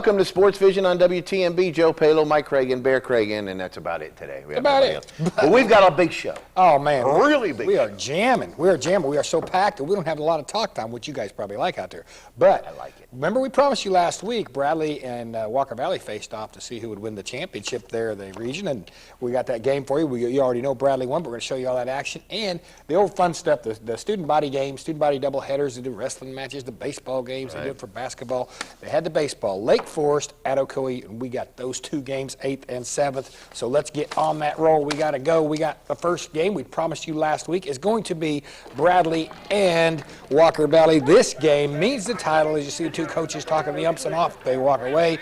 Welcome to SportsVision on WTMB. Joe Palo, Mike Cragen, Bear Cragen, and that's about it today. But we've got a big show. Oh, man. Really big We are jamming. We are jamming. We are so packed that we don't have a lot of talk time, which you guys probably like out there. But I like it. Remember we promised you last week, Bradley and Walker Valley faced off to see who would win the championship there in the region, and we got that game for you. You already know Bradley won, but we're going to show you all that action and the old fun stuff, the student body games, student body double headers. They do wrestling matches, the baseball games. Right. They do it for basketball. They had the baseball. Lake Forest at Ocoee, and we got those two games, 8th and 7th. So let's get on that roll. We got to go. We got the first game we promised you last week is going to be Bradley and Walker Valley. This game means the title. As you see the two coaches talking the umps and off, they walk away.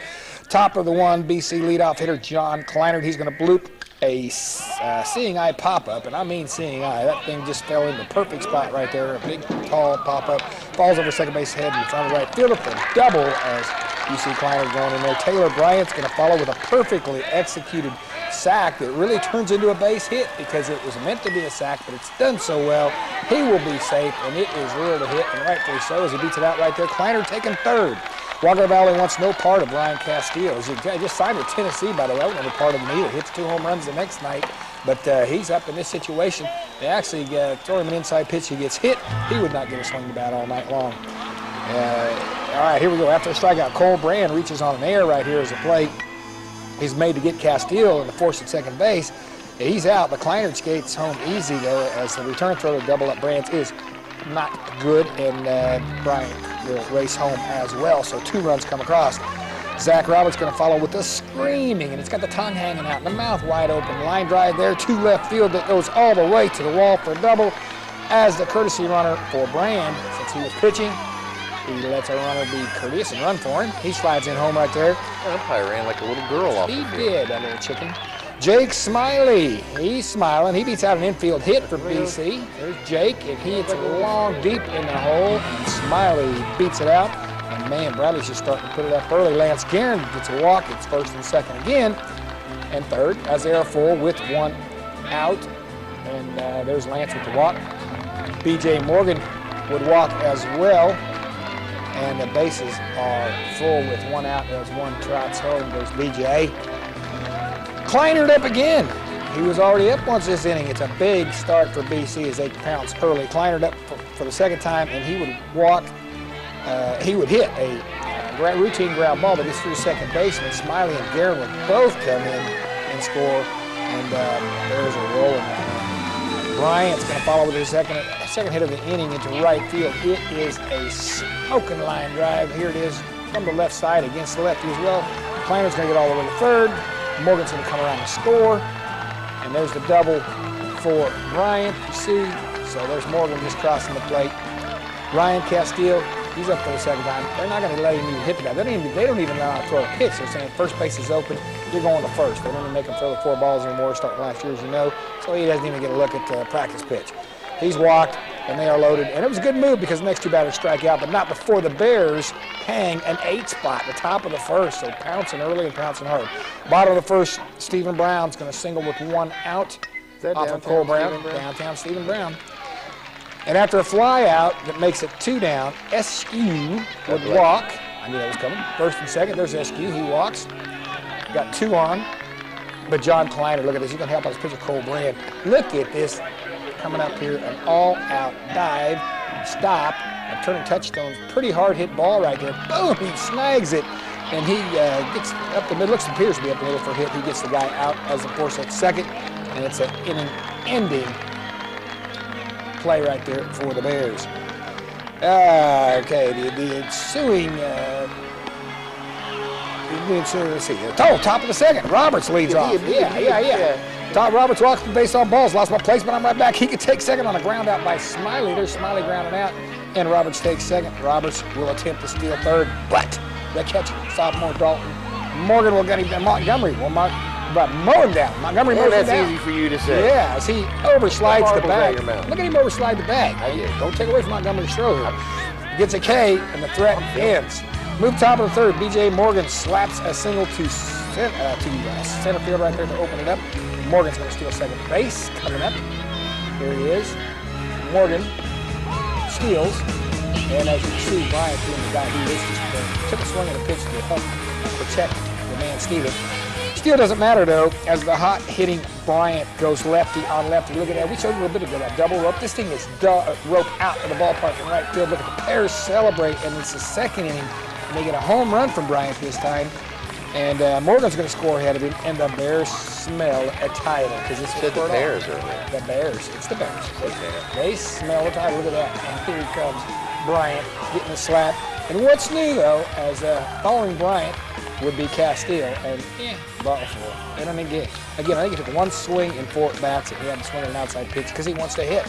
Top of the one, BC leadoff hitter John Kleinert. He's going to bloop a seeing eye pop-up, and I mean seeing eye. That thing just fell in the perfect spot right there. A big, tall pop-up. Falls over second base head in front of the right fielder for a double as you see Kleinert going in there. Taylor Bryant's going to follow with a perfectly executed sack that really turns into a base hit because it was meant to be a sack, but it's done so well. He will be safe, and it is real to hit, and rightfully so as he beats it out right there. Kleinert taking third. Walker Valley wants no part of Brian Castillo. He just signed with Tennessee, by the way. I wasn't a part of him either. Hits 2 home runs the next night, but he's up in this situation. They actually throw him an inside pitch. He gets hit. He would not get a swing bat all night long. All right, here we go. After a strikeout, Cole Brand reaches on an air right here as a plate. He's made to get Castillo in the force at second base. He's out. The Kleinert skates home easy, though, as the return throw to double up Brands is not good, and Bryant will race home as well. So 2 runs come across. Zach Roberts going to follow with the screaming, and it's got the tongue hanging out and the mouth wide open. Line drive there to left field that goes all the way to the wall for a double. As the courtesy runner for Brand, since he was pitching, he lets our runner be courteous and run for him. He slides in home right there. That probably ran like a little girl off the field. He did, that little chicken. Jake Smiley, he's smiling. He beats out an infield hit for BC. There's Jake, and he hits it long, deep in the hole, and Smiley beats it out. And man, Bradley's just starting to put it up early. Lance Guerin gets a walk. It's first and second again, and third as they are full with 1 out. And there's Lance with the walk. B.J. Morgan would walk as well. And the bases are full with 1 out as 1 trots home. There's B.J. Kleinert up again. He was already up once this inning. It's a big start for BC as they pounce early. Kleinert up for the second time, and he would walk. He would hit a routine ground ball that gets through second base, and Smiley and Guerin would both come in and score. And there's a roll in that one. Bryant's going to follow with his second hit of the inning into right field. It is a smoking line drive. Here it is from the left side against the lefty as well. Kleinert's going to get all the way to third. Morgan's going to come around and score. And there's the double for Bryant, you see. So there's Morgan just crossing the plate. Ryan Castillo, he's up for the second time. They're not going to let him even hit the guy. They don't even know how to throw a pitch. They're saying first base is open, you're going to first. They don't even make him throw the 4 balls anymore, starting last year, as you know. So he doesn't even get a look at the practice pitch. He's walked, and they are loaded. And it was a good move because the next 2 batters strike out, but not before the Bears hang an 8 spot, the top of the first. So pouncing early and pouncing hard. Bottom of the first, Stephen Brown's going to single with 1 out. Is that off of Cole Brown? Downtown Stephen Brown. And after a fly out that makes it 2 down, SQ would walk. I knew that was coming. First and second, there's SQ. He walks. Got 2 on. But John Kleinert, look at this. He's going to help out his pitcher, Cole Brand. Look at this. Coming up here, an all-out dive, stop, a turning touchstone, pretty hard hit ball right there. Boom, he snags it, and he gets up the middle. Appears to be up the middle for a hit. He gets the guy out as the force at second, and it's an inning-ending play right there for the Bears. Okay, the ensuing. Let's see. Top of the second. Roberts leads off. Yeah. Todd Roberts walks the base on balls. Lost my placement. I'm right back. He could take second on a ground out by Smiley. There's Smiley grounding out, and Roberts takes second. Roberts will attempt to steal third, but the catcher, sophomore Dalton Morgan will get him down. Montgomery will mow him down. Montgomery mows him down. That's easy for you to say. Yeah, as he overslides the bag. Look at him overslide the bag. Don't take away from Montgomery's throw here. Gets a K, and the threat ends. Move top of the third. B.J. Morgan slaps a single to center field right there to open it up. Morgan's going to steal second base. Coming up. Here he is. Morgan steals. And as you can see, Bryant being the guy who is just took a swing at a pitch to help protect the man Steven. Still doesn't matter though, as the hot hitting Bryant goes lefty on lefty. Look at that. We showed you a little bit ago that double rope. This thing is rope out of the ballpark in right field. Look at the Bears celebrate, and it's the second inning. And they get a home run from Bryant this time. And Morgan's going to score ahead of him, and the Bears smell a title. Because it's the Bears earlier. The Bears. It's the Bears. They smell a title. Look at that. And here he comes, Bryant, getting the slap. And what's new, though, as following Bryant would be Castile, and Buffalo. They don't get. Again, I think he took one swing and 4 at-bats, and he had to swing at an outside pitch because he wants to hit.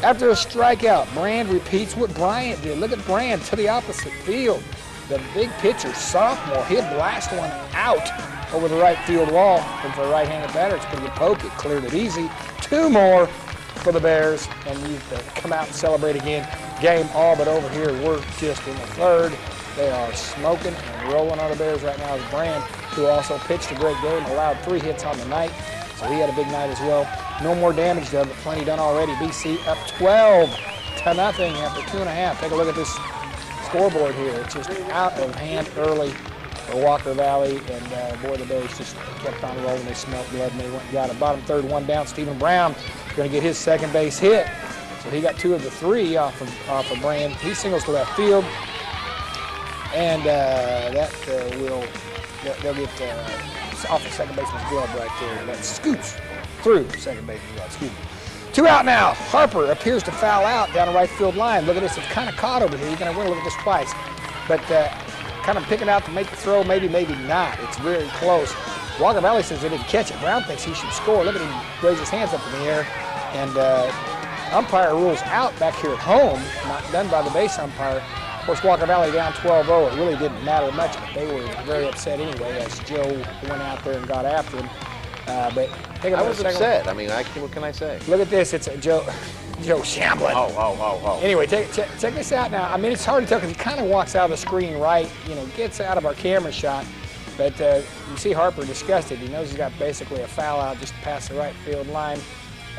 After a strikeout, Brand repeats what Bryant did. Look at Brand to the opposite field. The big pitcher, sophomore, he'd blast one out over the right field wall. And for a right-handed batter, it's pretty good poke. It cleared it easy. 2 more for the Bears, and you come out and celebrate again. Game all but over here. We're just in the 3rd. They are smoking and rolling on the Bears right now. As Brand, who also pitched a great game, allowed 3 hits on the night, so he had a big night as well. No more damage done, but plenty done already. BC up 12-0 after 2.5. Take a look at this scoreboard here. It's just out of hand early for Walker Valley, and boy, the Bears just kept on rolling. They smelled blood, and they went and got a bottom 3rd, 1 down. Stephen Brown going to get his second base hit, so he got 2 of the 3 off of Brand. He singles to left field, and they'll get off the second baseman's glove right there. That scoots through second baseman's glove. Excuse me. 2 out now. Harper appears to foul out down the right field line. Look at this. It's kind of caught over here. You're going to want to look at this twice. But kind of picking out to make the throw, maybe not. It's very close. Walker Valley says they didn't catch it. Brown thinks he should score. Look at him raise his hands up in the air. And umpire rules out back here at home. Not done by the base umpire. Of course, Walker Valley down 12-0. It really didn't matter much, but they were very upset anyway as Joe went out there and got after him. But I was upset. I mean, what can I say? Look at this. It's a Joe Shamblin. Oh. Anyway, check this out now. I mean, it's hard to tell because he kind of walks out of the screen right, gets out of our camera shot. But you see Harper disgusted. He knows he's got basically a foul out just past the right field line,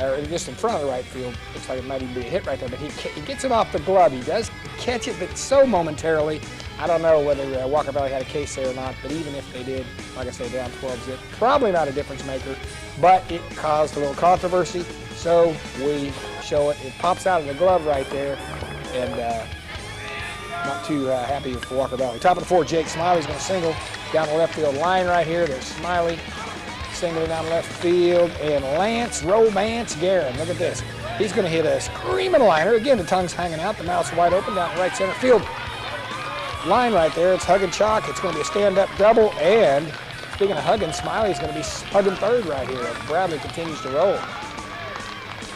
or just in front of the right field. Looks like it might even be a hit right there, but he gets it off the glove. He does catch it, but so momentarily. I don't know whether Walker Valley had a case there or not, but even if they did, like I say, down 12-zip, probably not a difference maker, but it caused a little controversy, so we show it. It pops out of the glove right there, and not too happy with Walker Valley. Top of the 4th, Jake Smiley's going to single down the left field line right here. There's Smiley singling down the left field, and Lance Romance Guerin. Look at this. He's going to hit a screaming liner. Again, the tongue's hanging out, the mouth's wide open down the right center field line right there. It's hugging chalk. It's going to be a stand-up double, and speaking of hugging, Smiley's going to be hugging 3rd right here as Bradley continues to roll.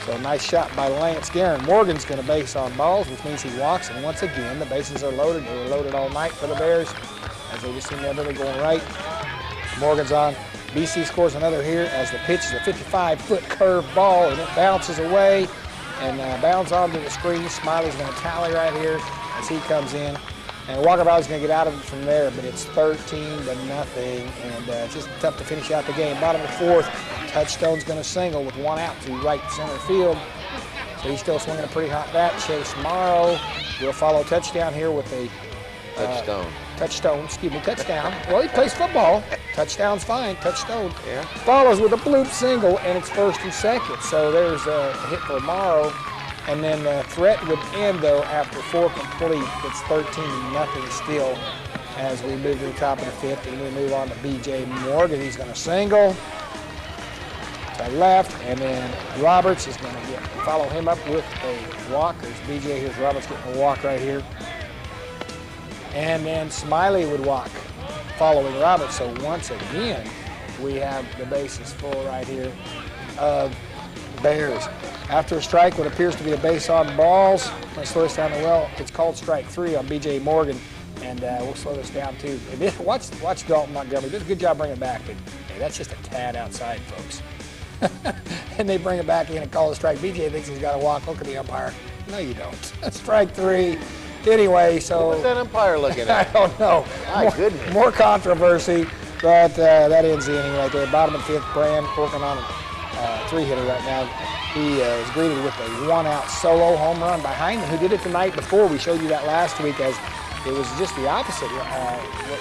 So nice shot by Lance Guerin. Morgan's going to base on balls, which means he walks, and once again, the bases are loaded. They were loaded all night for the Bears, as they just seem to have going right. Morgan's on. BC scores another here as the pitch is a 55-foot curved ball, and it bounces away and bounds onto the screen. Smiley's going to tally right here as he comes in. And Walker Valley's going to get out of it from there, but it's 13-0, and it's just tough to finish out the game. Bottom of the 4th, Touchstone's going to single with 1 out to right center field. So he's still swinging a pretty hot bat. Chase Morrow will follow Touchdown here with a touchdown. Well, he plays football. Touchdown's fine. Touchstone. Yeah. Follows with a bloop single, and it's 1st and 2nd. So there's a hit for Morrow. And then the threat would end, though, after 4 complete. It's 13-0 still as we move to the top of the 5th, and we move on to B.J. Morgan. He's going to single to left, and then Roberts is going to follow him up with a walk. There's B.J. Here's Roberts getting a walk right here. And then Smiley would walk following Roberts. So once again, we have the bases full right here of Bears. After a strike, what appears to be a base on balls, let's slow this down to it's called strike 3 on B.J. Morgan, and we'll slow this down too. Watch Dalton Montgomery. Did a good job bringing it back, but hey, that's just a tad outside, folks. And they bring it back in and call it a strike. B.J. thinks he's got to walk. Look at the umpire. No, you don't. Strike 3. Anyway, so what's that umpire looking at? I don't know. My goodness. More controversy, but that ends the inning right there. Bottom of the 5th, Brand working on three-hitter right now. He was greeted with a one-out solo home run by Hyman, who did it the night before. We showed you that last week, as it was just the opposite.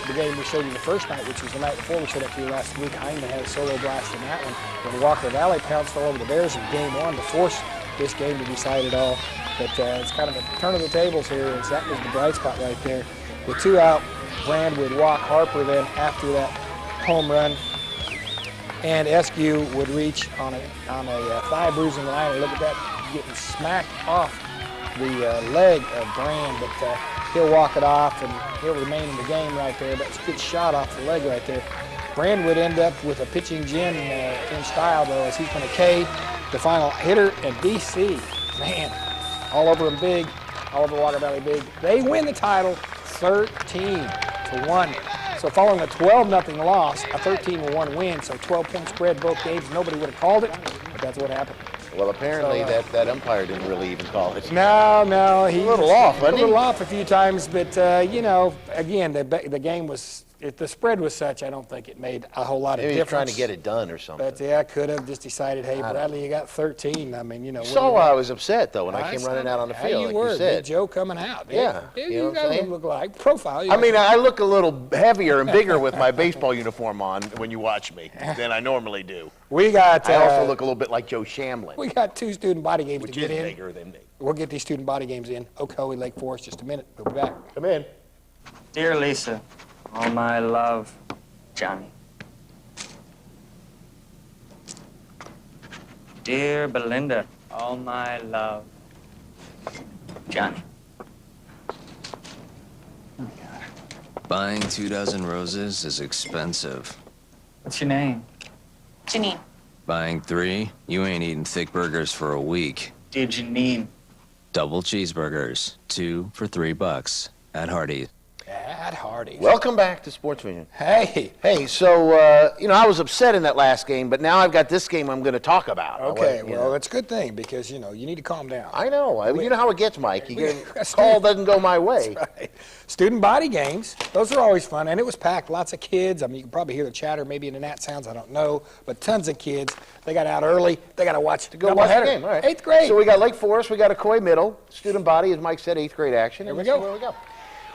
The game we showed you the first night, which was the night before we showed it to you last week. Hyman had a solo blast in that one when Walker Valley pounced all over the Bears in game one to force this game to decide it all. But it's kind of a turn of the tables here, and that was the bright spot right there. With two out, Brand would walk Harper then after that home run, and Eskew would reach on a thigh bruising line. Look at that, getting smacked off the leg of Brand, but he'll walk it off and he'll remain in the game right there. But it's a good shot off the leg right there. Brand would end up with a pitching gin in style, though, as he's going to K the final hitter, and BC, man, all over him big, all over Walker Valley big. They win the title 13-1. So following a 12-0 loss, a 13-1 win, so 12-point spread both games. Nobody would have called it, but that's what happened. Well, apparently that umpire didn't really even call it. No, he was a little off, wasn't he? A little off a few times, but again, the game was. If the spread was such, I don't think it made a whole lot of difference. Maybe he was trying to get it done or something. But yeah, could have just decided, hey, Bradley, you got 13. I mean, You saw why I was upset, though, when I came running out on the field, you like you said. Big Joe coming out. Yeah. You got to look like profile. I mean, I look a little heavier and bigger with my baseball uniform on when you watch me than I normally do. I also look a little bit like Joe Shamlin. We got two student body games to get in. Which is bigger than me. We'll get these student body games in. Ocoee, Lake Forest, just a minute. We'll be back. Come in. Dear Lisa, all my love, Johnny. Dear Belinda, all my love, Johnny. Buying 2 dozen roses is expensive. What's your name? Janine. Buying 3, you ain't eating thick burgers for a week. Dear Janine. Double cheeseburgers, 2 for $3 at Hardee's. At Hardee's. Welcome back to SportsVision. Hey. Hey, so, I was upset in that last game, but now I've got this game I'm going to talk about. Okay, that's a good thing because, you need to calm down. I know. You know how it gets, Mike. A call doesn't go my way. That's right. Student body games, those are always fun, and it was packed. Lots of kids. I mean, you can probably hear the chatter maybe in the Nat sounds, I don't know, but tons of kids. They got out early. They got to watch the watch the game. All right. 8th grade. So we got Lake Forest. We got Ocoee Middle. Student body, as Mike said, 8th grade action. Here we go. Where we go.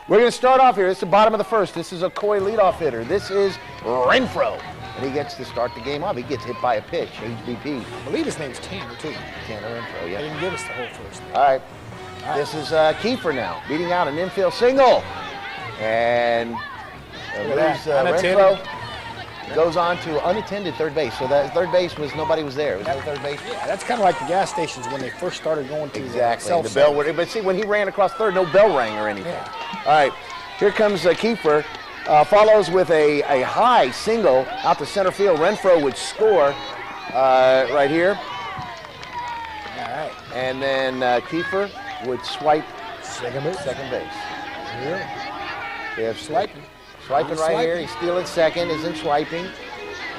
We're going to start off here. It's the bottom of the first. This is a Ocoee leadoff hitter. This is Renfro. And he gets to start the game off. He gets hit by a pitch, HBP. I believe his name's Tanner, too. Tanner Renfro, yeah. They didn't give us the whole first. All right. This is Kiefer now, beating out an infield single. And Renfro goes on to unattended third base. So that third base was, nobody was there. It was no third base. Yeah, that's kind of like the gas stations when they first started going to exactly. The bell, but see, when he ran across third, no bell rang or anything. Yeah. All right, here comes Kiefer. Follows with a high single out to center field. Renfro would score right here. All right. And then Kiefer would swipe second base. Yeah. We have swiping. Swiping right here. He's stealing second, isn't swiping.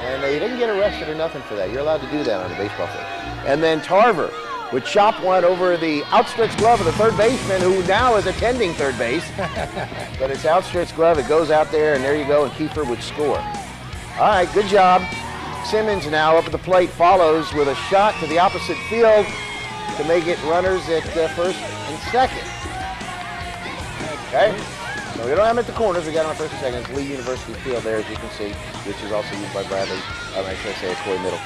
And he didn't get arrested or nothing for that. You're allowed to do that on a baseball field. And then Tarver would chop one over the outstretched glove of the third baseman, who now is attending third base. But it's outstretched glove. It goes out there, and there you go, and Kiefer would score. All right, good job. Simmons now up at the plate, follows with a shot to the opposite field to make it runners at first and second. Okay? So we don't have them at the corners. We got them on first and second. It's Lee University field there, as you can see, which is also used by Bradley. I should say Ocoee Middle.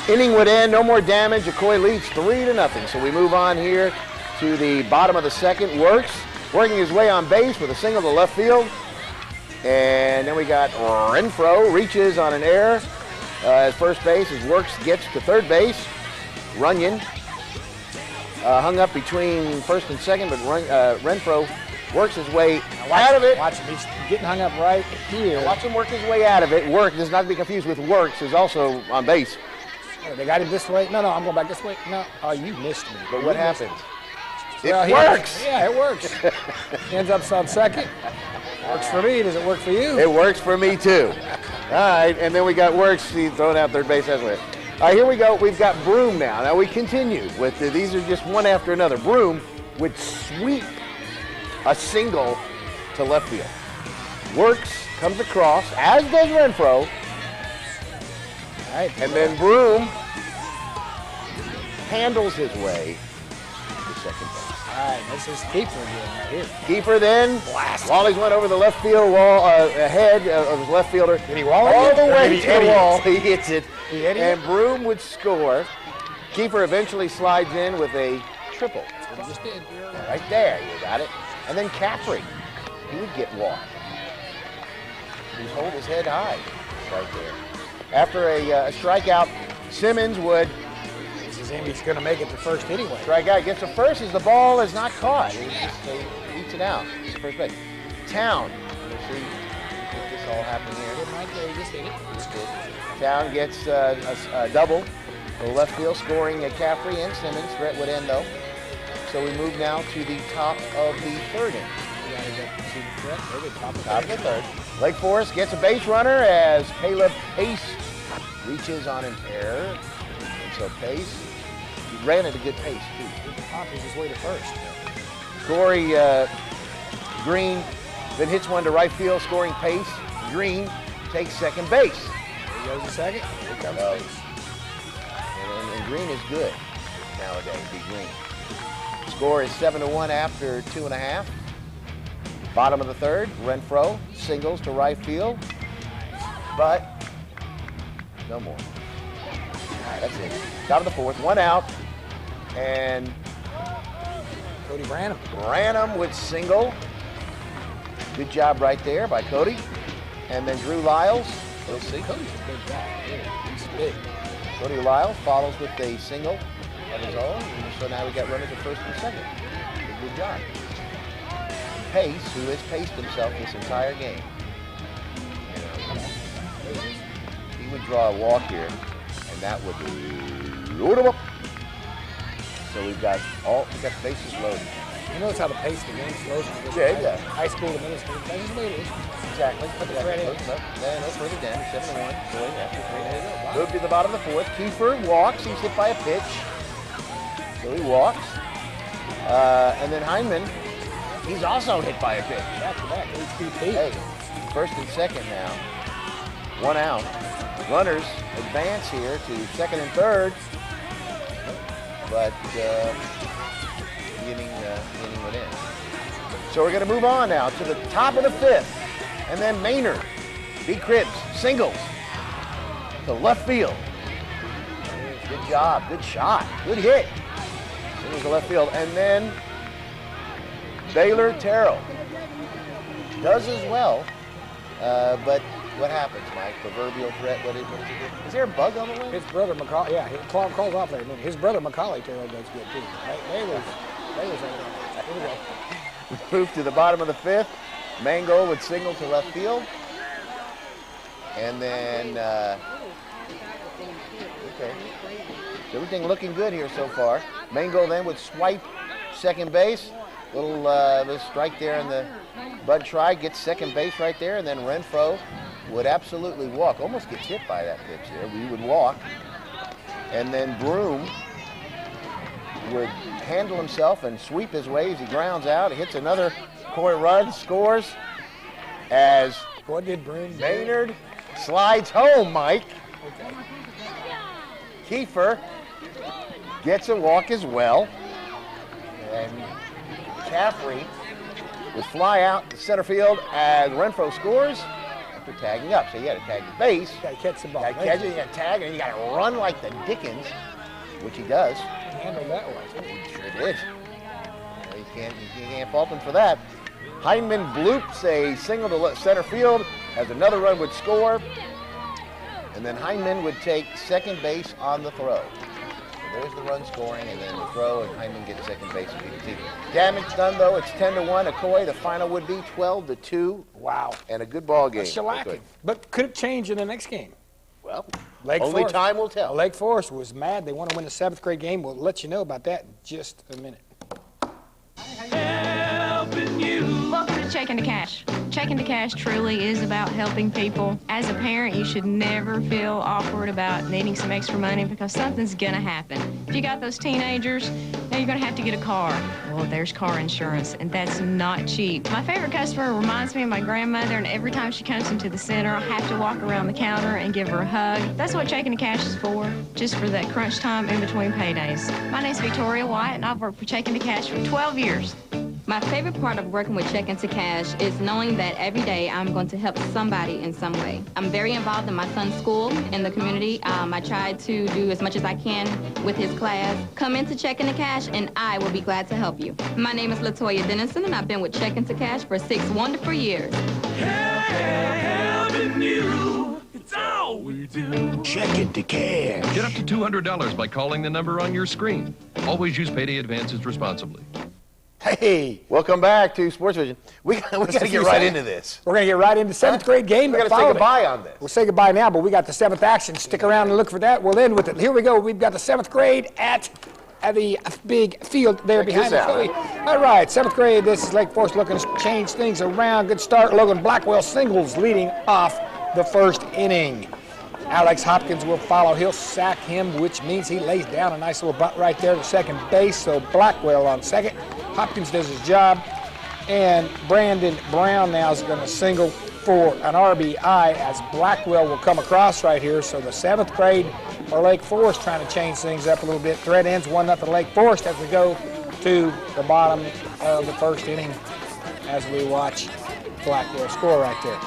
Inning would end. No more damage. Ocoee leads 3-0. So we move on here to the bottom of the second. Working his way on base with a single to left field. And then we got Renfro reaches on an error at first base as Works gets to third base. Runyon hung up between first and second, but Renfro works his way out of it. Watch him. He's getting hung up right here. Watch him work his way out of it. Work does not be confused with Works, is also on base. Oh, they got him this way. No, I'm going back this way. No. Oh, you missed me. But what happened? It works. Yeah, it works. Ends up on second. Works for me. Does it work for you? It works for me, too. All right, and then we got Works. He's thrown out third base as well. All right, here we go. We've got Broom now. Now we continue with these are just one after another. Broom would sweep a single to left field. Works comes across, as does Renfro. Right, and then Broom handles his way to second base. All right, this is Kiefer again right here. Kiefer then, Blast. Wally's went over the left field wall, ahead of his left fielder. Did he wall it? All the Or way did he to the Eddie it? wall. He hits it. He Eddie And it? Broom would score. Kiefer eventually slides in with a triple. What he just did. Right there, you got it. And then Caffrey, he would get walked. He'd hold his head high right there. After a strikeout, Simmons would This is him. He's going to make it to first anyway. strike out. Gets to first as the ball is not caught. He eats it out. It's first base. Town. Let's see if this all happened here. He just hit it. Just did. Town gets a double. The left field scoring Caffrey and Simmons. Threat would end though. So we move now to the top of the third inning. Top of the third. Lake Forest gets a base runner as Caleb Pace reaches on an error. And so Pace, he ran at a good pace too. He's his way to first. Corey Green then hits one to right field, scoring Pace. Green takes second base. There goes the second. Here comes Pace. And Green is good nowadays, be Green. Score is 7-1 after 2.5. Bottom of the third, Renfro singles to right field, but no more. All right, that's it. Top of the fourth, one out, and Cody Branham. Branham would single. Good job right there by Cody. And then Drew Lyles, we'll see. Cody's a big guy. He's big. Cody Lyles follows with a single of his own. And so now we got runners at first and second. Good job. Pace, who has paced himself this entire game. He would draw a walk here, and that would load him up. So we've got the bases loaded. You notice how the pace of the game slows from this Yeah. high school to middle school. That's just the way it is. Exactly. Right in. Then no further damage. 7-1. Going after 3. Move to the bottom of the fourth. Kiefer walks. He's hit by a pitch. So he walks. And then Hyndman, he's also hit by a pitch. Back to back. HPP. Hey, first and second now. One out. Runners advance here to second and third. But the inning would end. So we're going to move on now to the top of the fifth. And then Maynard, B. Cribbs, singles to left field. Good job, good shot, good hit. Singles to left field. And then Baylor Terrell does as well. But what happens, Mike? Proverbial threat, what is it? Is there a bug on the way? His brother Macaulay, yeah, Clark calls off there. His brother Macaulay Taylor does good too. Baylor's here we go. We move to the bottom of the fifth. Mango would signal to left field. And then, okay. So everything looking good here so far. Mango then would swipe second base. Little strike there in the Bud try, gets second base right there. And then Renfro would absolutely walk. Almost gets hit by that pitch there. We would walk. And then Broom would handle himself and sweep his way as he grounds out. He hits another Corey run, scores as What did Broom do? Maynard slides home, Mike. Okay. Kiefer gets a walk as well. And Caffrey would fly out to center field as Renfro scores after tagging up. So you got to tag the base. Got to catch the ball. You got to catch it, you got to tag, and you got to run like the Dickens, which he does. Handled that one. He sure did. You can't fault him for that. Hyndman bloops a single to center field as another run would score. And then Hyndman would take second base on the throw. So there's the run scoring and then the throw, and Hyndman gets second base. Damage done though, it's 10-1 Ocoee. The final would be 12-2. Wow. And a good ball game. A shellacking. But could it change in the next game? Well, Lake only Forest. time will tell. Lake Forest was mad. They want to win the 7th grade game. We'll let you know about that in just a minute. Helping you. Checking to Cash. Checking to Cash truly is about helping people. As a parent, you should never feel awkward about needing some extra money because something's going to happen. If you got those teenagers, now you're going to have to get a car. Well, there's car insurance, and that's not cheap. My favorite customer reminds me of my grandmother, and every time she comes into the center, I have to walk around the counter and give her a hug. That's what Checking to Cash is for, just for that crunch time in between paydays. My name's Victoria White, and I've worked for Checking to Cash for 12 years. My favorite part of working with Checking to Cash is knowing that every day I'm going to help somebody in some way. I'm very involved in my son's school, in the community. I try to do as much as I can with his class. Come into Checking to Cash and I will be glad to help you. My name is LaToya Dennison and I've been with Checking to Cash for 6 wonderful years. Helping you, it's all we do. Checking to Cash. Get up to $200 by calling the number on your screen. Always use payday advances responsibly. Hey, Welcome back to SportsVision. We got to get right into this. we're going to get right into 7th grade game. We got to say goodbye on this. We'll say goodbye now, but we got the 7th action. Stick around and look for that. We'll end with it. Here we go. We've got the 7th grade at the big field there behind the Philly. All right, 7th grade. This is Lake Forest looking to change things around. Good start. Logan Blackwell singles leading off the first inning. Alex Hopkins will follow. He'll sack him, which means he lays down a nice little bunt right there to second base. So Blackwell on second. Hopkins does his job. And Brandon Brown now is going to single for an RBI as Blackwell will come across right here. So the 7th grade for Lake Forest trying to change things up a little bit. Thread ends 1-0 Lake Forest as we go to the bottom of the first inning as we watch Blackwell score right there.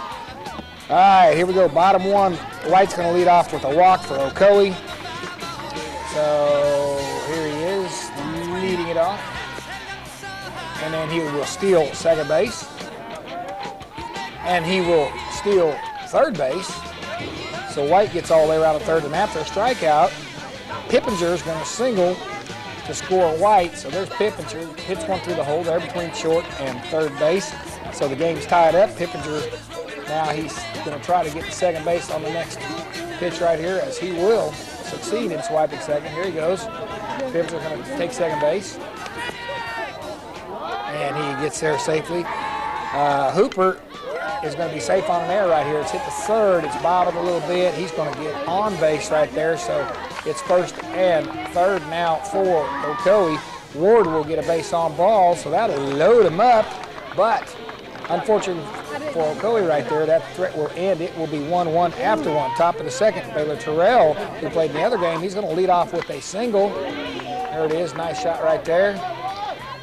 All right, here we go. Bottom one. White's going to lead off with a walk for Ocoee. So here he is, leading it off. And then he will steal second base. And he will steal third base. So White gets all the way around to third, and after a strikeout, Pippinger is going to single to score White. So there's Pippinger, hits one through the hole there between short and third base. So the game's tied up. Pippinger, now he's going to try to get to second base on the next pitch right here, as he will succeed in swiping second. Here he goes. Pippinger going to take second base. And he gets there safely. Hooper is going to be safe on an error right here. It's hit the third. It's bobbled a little bit. He's going to get on base right there. So it's first and third now for Ocoee. Ward will get a base on ball, so that'll load him up. But unfortunately for Ocoee right there, that threat will end. It will be 1-1 after one. Top of the second, Baylor Terrell, who played in the other game, he's going to lead off with a single. There it is. Nice shot right there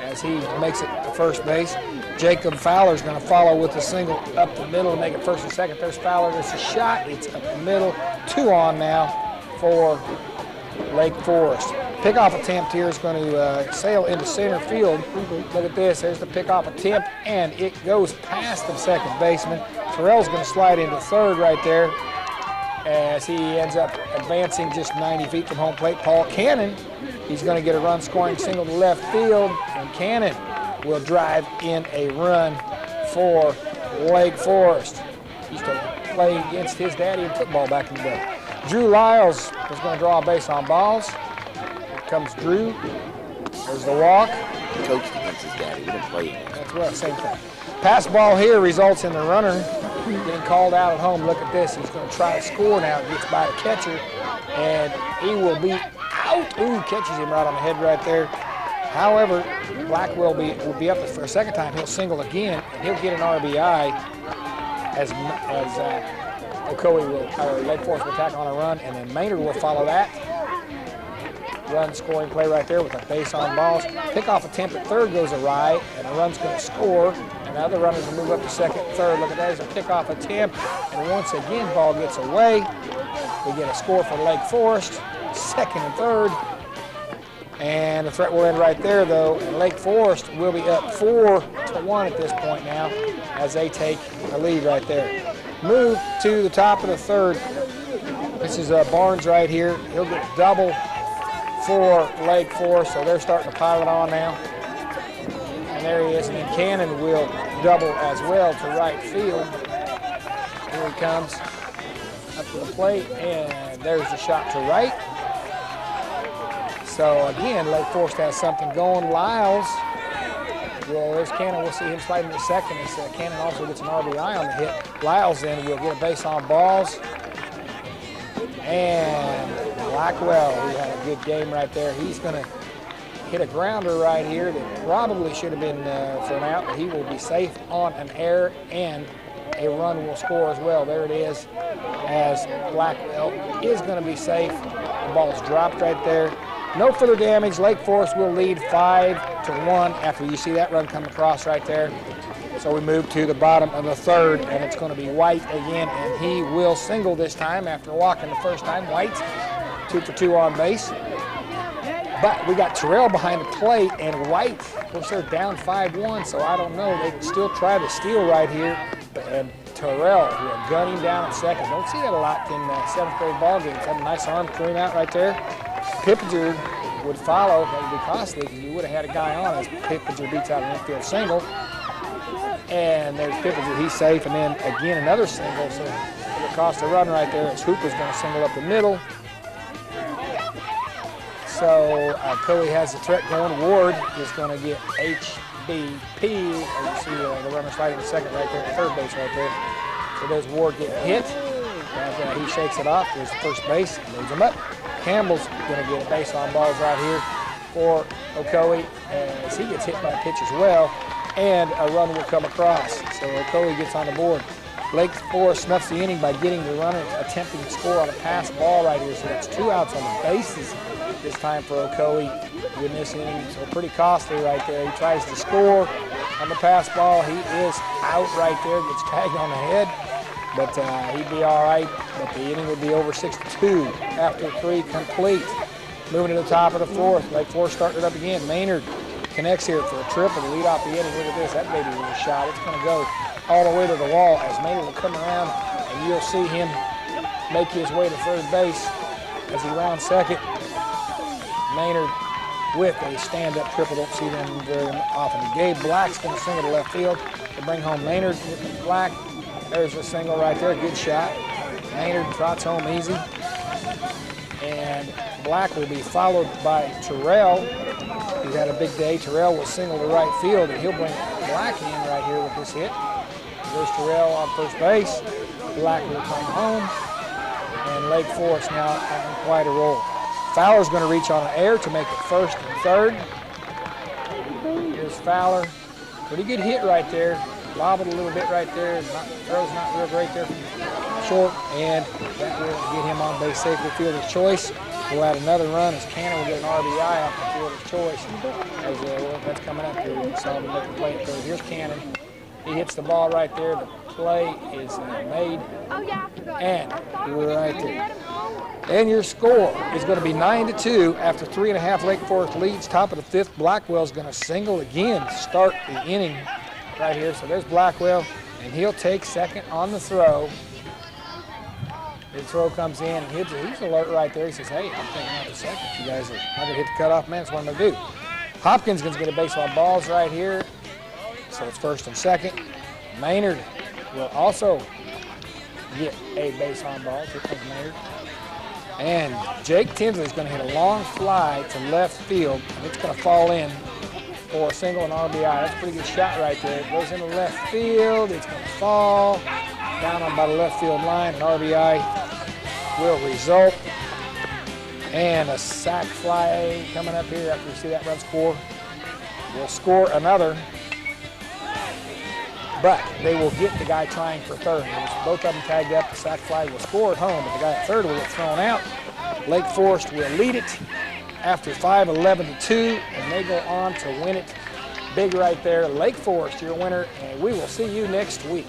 as he makes it to first base. Jacob Fowler's going to follow with a single up the middle to make it first and second. There's Fowler. There's a shot. It's up the middle. 2 on now for Lake Forest. Pickoff attempt here is going to sail into center field. Look at this. There's the pickoff attempt, and it goes past the second baseman. Terrell's going to slide into third right there as he ends up advancing just 90 feet from home plate. Paul Cannon, he's going to get a run scoring single to left field, and Cannon will drive in a run for Lake Forest. He used to play against his daddy in football back in the day. Drew Lyles is going to draw a base on balls. Here comes Drew. There's the walk. He coached against his daddy. We didn't play against him. That's right, same thing. Pass ball here results in the runner getting called out at home. Look at this. He's going to try to score now. Gets by the catcher, and he will be out. Ooh, catches him right on the head right there. However, Blackwell will be up for a second time. He'll single again, and he'll get an RBI as Ocoee will, or Lake Forest will tack on a run, and then Maynard will follow that. Run scoring play right there with a base on balls. Pickoff attempt at third goes awry, and the run's going to score. And the other runners will move up to second, third. Look at that, there's a pickoff attempt, and once again, ball gets away. We get a score for Lake Forest, second and third. And the threat will end right there, though. And Lake Forest will be up 4-1 at this point now as they take a lead right there. Move to the top of the third. This is Barnes right here. He'll get double for Lake Forest, so they're starting to pile it on now. And there he is, and then Cannon will double as well to right field. Here he comes up to the plate, and there's the shot to right. So again, Lake Forest has something going. Lyles Well, there's Cannon. We'll see him sliding to second as Cannon also gets an RBI on the hit. Lyles then will get a base on balls. And Blackwell, who had a good game right there, he's going to hit a grounder right here that probably should have been for an out, but he will be safe on an error, and a run will score as well. There it is, as Blackwell is going to be safe. The ball's dropped right there. No further damage. Lake Forest will lead 5-1 after you see that run come across right there. So we move to the bottom of the third, and it's going to be White again, and he will single this time after walking the first time. White, 2 for 2 on base. But we got Terrell behind the plate, and White, of course, they're down 5-1, so I don't know. They can still try to steal right here. And Terrell will gun him down at second. Don't see that a lot in 7th grade ball games. Had a nice arm threw him out right there. Pippinger would follow. That would be costly because you would have had a guy on as Pippinger beats out an infield single. And there's Pippinger, he's safe, and then again another single, so it would cost a run right there as Hooper's going to single up the middle. So Coey has the threat going. Ward is going to get HBP, as you see the runner sliding to second right there, third base right there. So there's Ward getting hit, and he shakes it off. There's first base, moves him up. Campbell's going to get a base on balls right here for Ocoee, as he gets hit by a pitch as well. And a run will come across. So Ocoee gets on the board. Lake Forest snuffs the inning by getting the runner attempting to score on a pass ball right here. So that's 2 outs on the bases this time for Ocoee in this inning. So pretty costly right there. He tries to score on the pass ball. He is out right there, gets tagged on the head. But he'd be all right. But the inning would be over 6-2 after 3 complete. Moving to the top of the 4th. Lake Forest starting it up again. Maynard connects here for a triple to lead off the inning. Look at this, that baby was a shot. It's going to go all the way to the wall as Maynard will come around, and you'll see him make his way to third base as he rounds second. Maynard with a stand-up triple. Don't see them very often. Gabe Black's going to single to left field to bring home Maynard with Black. There's a single right there, good shot. Maynard trots home easy. And Black will be followed by Terrell, who had a big day. Terrell will single to right field, and he'll bring Black in right here with this hit. There's Terrell on first base. Black will come home, and Lake Forest now having quite a roll. Fowler's going to reach on an error to make it first and third. Here's Fowler. Pretty good hit right there. Lobbed it a little bit right there. Throw's not real great there from short, and that will get him on base safely. Fielder's choice. We'll add another run as Cannon will get an RBI off the fielder's choice. As that's coming up here, we saw him make the play at third. Here's Cannon. He hits the ball right there. The play is made, and we're right there. And your score is going to be 9-2 after 3.5. Lake Forest leads. Top of the 5th. Blackwell's going to single again to start the inning right here. So there's Blackwell, and he'll take second on the throw. The throw comes in, and he's alert right there. He says, hey, I'm thinking out the second. You guys are not going to hit the cutoff man. That's what I'm going to do. Hopkins going to get a base on balls right here. So it's first and second. Maynard will also get a base on balls. Here comes Maynard. And Jake Tinsley is going to hit a long fly to left field, and it's going to fall in for a single and RBI. That's a pretty good shot right there. It goes into left field. It's going to fall down on by the left field line. An RBI will result. And a sac fly coming up here after you see that run score. Will score another. But they will get the guy trying for third. Both of them tagged up. The sac fly will score at home, but the guy at third will get thrown out. Lake Forest will lead it after 5-11-2, and they go on to win it big right there. Lake Forest, your winner, and we will see you next week.